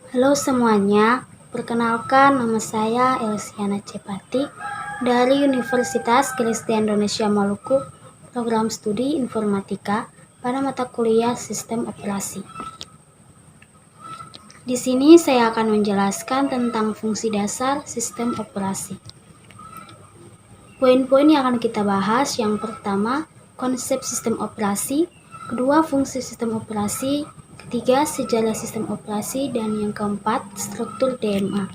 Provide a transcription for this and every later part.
Halo semuanya, perkenalkan nama saya Elsiana Cepati dari Universitas Kristen Indonesia Maluku, program studi Informatika pada mata kuliah Sistem Operasi. Di sini saya akan menjelaskan tentang fungsi dasar sistem operasi. Poin-poin yang akan kita bahas, yang pertama, konsep sistem operasi, kedua, fungsi sistem operasi, ketiga, sejarah sistem operasi, dan yang keempat, struktur DMA.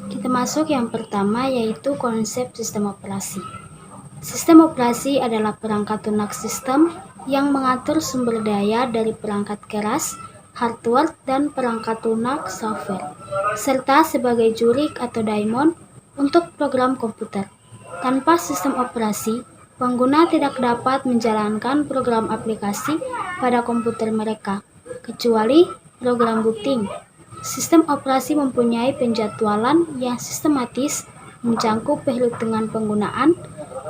Kita masuk yang pertama, yaitu konsep sistem operasi. Sistem operasi adalah perangkat lunak sistem yang mengatur sumber daya dari perangkat keras, hardware, dan perangkat lunak software, serta sebagai jurik atau daemon untuk program komputer. Tanpa sistem operasi, pengguna tidak dapat menjalankan program aplikasi pada komputer mereka, kecuali program booting. Sistem operasi mempunyai penjadwalan yang sistematis, mencakup perhitungan penggunaan,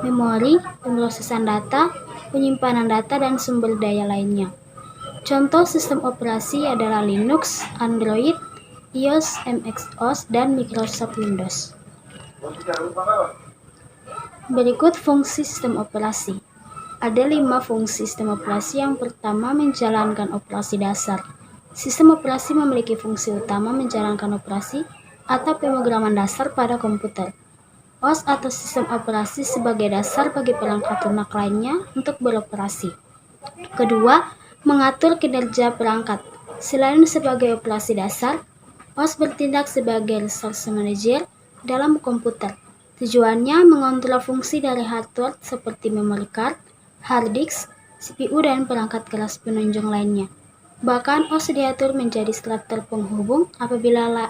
memori, pemrosesan data, penyimpanan data, dan sumber daya lainnya. Contoh sistem operasi adalah Linux, Android, iOS, MXOS, dan Microsoft Windows. Berikut fungsi sistem operasi. Ada 5 fungsi sistem operasi. Yang pertama, menjalankan operasi dasar. Sistem operasi memiliki fungsi utama menjalankan operasi atau pemrograman dasar pada komputer. OS atau sistem operasi sebagai dasar bagi perangkat lunak lainnya untuk beroperasi. Kedua, mengatur kinerja perangkat. Selain sebagai operasi dasar, OS bertindak sebagai resource manager dalam komputer. Tujuannya mengontrol fungsi dari hardware seperti memory card, hard disk, CPU, dan perangkat keras penunjang lainnya. Bahkan OS diatur menjadi struktur penghubung apabila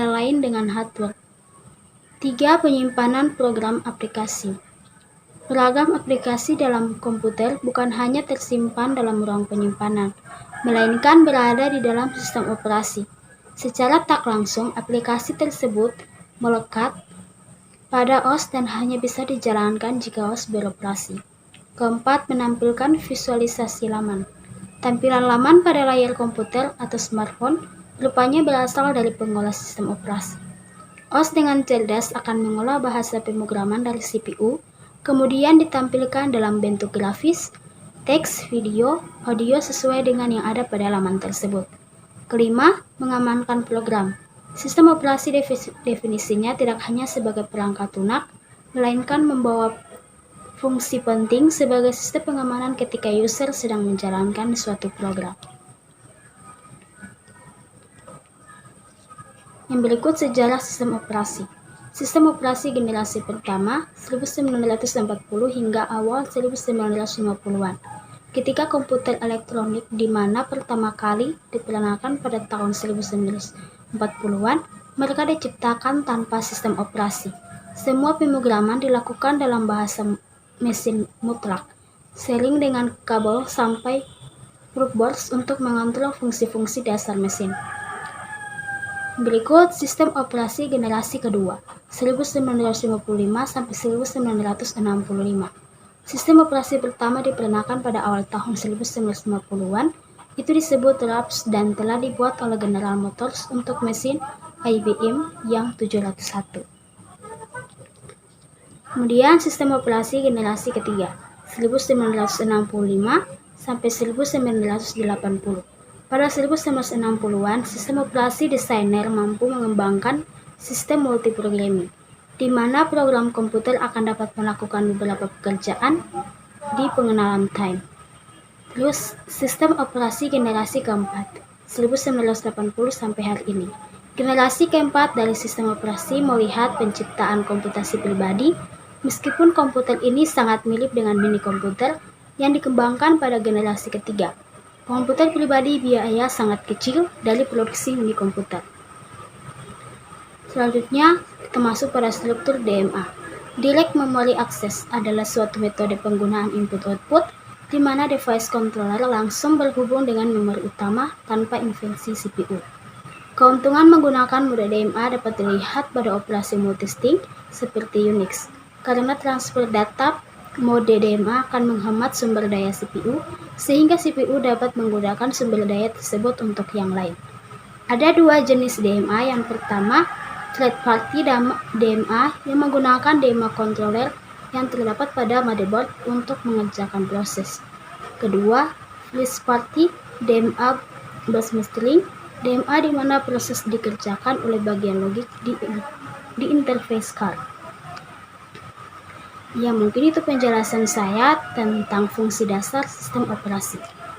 lain dengan hardware. 3. Penyimpanan program aplikasi. Beragam aplikasi dalam komputer bukan hanya tersimpan dalam ruang penyimpanan, melainkan berada di dalam sistem operasi. Secara tak langsung, aplikasi tersebut melekat pada OS dan hanya bisa dijalankan jika OS beroperasi. Keempat, menampilkan visualisasi laman. Tampilan laman pada layar komputer atau smartphone rupanya berasal dari pengolah sistem operasi. OS dengan cerdas akan mengolah bahasa pemrograman dari CPU, kemudian ditampilkan dalam bentuk grafis, teks, video, audio sesuai dengan yang ada pada laman tersebut. Kelima, mengamankan program. Sistem operasi definisinya tidak hanya sebagai perangkat lunak, melainkan membawa fungsi penting sebagai sistem pengamanan ketika user sedang menjalankan suatu program. Yang berikut sejarah sistem operasi. Sistem operasi generasi pertama 1940 hingga awal 1950-an. Ketika komputer elektronik di mana pertama kali diperkenalkan pada tahun 1940-an, mereka diciptakan tanpa sistem operasi. Semua pemrograman dilakukan dalam bahasa mesin mutlak, sering dengan kabel sampai breadboard untuk mengontrol fungsi-fungsi dasar mesin. Berikut sistem operasi generasi kedua, 1955 sampai 1965. Sistem operasi pertama diperkenalkan pada awal tahun 1950-an, itu disebut RAPS dan telah dibuat oleh General Motors untuk mesin IBM yang 701. Kemudian sistem operasi generasi ketiga, 1965 sampai 1980. Pada 1960-an, sistem operasi desainer mampu mengembangkan sistem multiprogramming, di mana program komputer akan dapat melakukan beberapa pekerjaan di pengenalan time. Terus, sistem operasi generasi keempat, 1980 sampai hari ini. Generasi keempat dari sistem operasi melihat penciptaan komputasi pribadi, meskipun komputer ini sangat mirip dengan mini komputer yang dikembangkan pada generasi ketiga. Komputer pribadi biaya sangat kecil dari produksi mini komputer. Selanjutnya, kita masuk pada struktur DMA. Direct Memory Access adalah suatu metode penggunaan input-output di mana device controller langsung berhubung dengan memori utama tanpa intervensi CPU. Keuntungan menggunakan mode DMA dapat dilihat pada operasi multisync seperti Unix, karena transfer data Mode DMA akan menghemat sumber daya CPU, sehingga CPU dapat menggunakan sumber daya tersebut untuk yang lain. Ada dua jenis DMA. Yang pertama, third party DMA yang menggunakan DMA controller yang terdapat pada motherboard untuk mengerjakan proses. Kedua, first party DMA bus mastering, DMA di mana proses dikerjakan oleh bagian logik di interface card. Ya, mungkin itu penjelasan saya tentang fungsi dasar sistem operasi.